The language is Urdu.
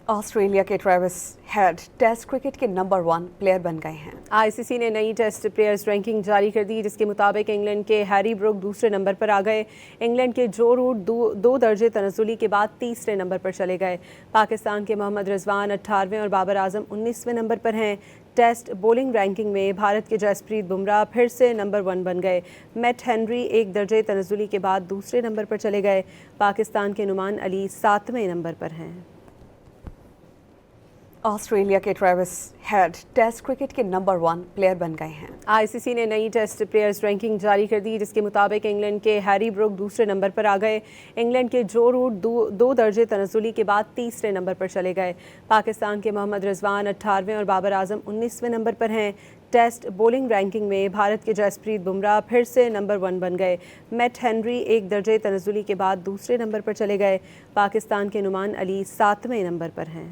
آسٹریلیا کے ٹریوس ہیڈ ٹیسٹ کرکٹ کے نمبر 1 پلیئر بن گئے ہیں۔ آئی سی سی نے نئی ٹیسٹ پلیئرز رینکنگ جاری کر دی، جس کے مطابق انگلینڈ کے ہیری بروک دوسرے نمبر پر آ گئے۔ انگلینڈ کے جو روٹ دو درجے تنزلی کے بعد تیسرے نمبر پر چلے گئے۔ پاکستان کے محمد رضوان 18ویں اور بابر اعظم 19ویں نمبر پر ہیں۔ ٹیسٹ بولنگ رینکنگ میں بھارت کے جسپریت بمراہ پھر سے نمبر 1 بن گئے۔ میٹ ہنری ایک درجے تنزلی کے بعد دوسرے نمبر پر چلے گئے۔ پاکستان کے نعمان علی 7ویں نمبر پر ہیں۔ آسٹریلیا کے ٹریوس ہیڈ ٹیسٹ کرکٹ کے نمبر 1 پلیئر بن گئے ہیں۔ آئی سی سی نے نئی ٹیسٹ پلیئرز رینکنگ جاری کر دی، جس کے مطابق انگلینڈ کے ہیری بروک دوسرے نمبر پر آ گئے۔ انگلینڈ کے جو روٹ دو درجے تنزلی کے بعد تیسرے نمبر پر چلے گئے۔ پاکستان کے محمد رضوان 18ویں اور بابر اعظم 19ویں نمبر پر ہیں۔ ٹیسٹ بولنگ رینکنگ میں بھارت کے جسپریت بمراہ پھر سے نمبر 1 بن گئے۔ میٹ ہنری ایک درجے تنزلی کے بعد دوسرے نمبر پر چلے گئے۔ پاکستان کے نعمان علی 7ویں نمبر پر ہیں۔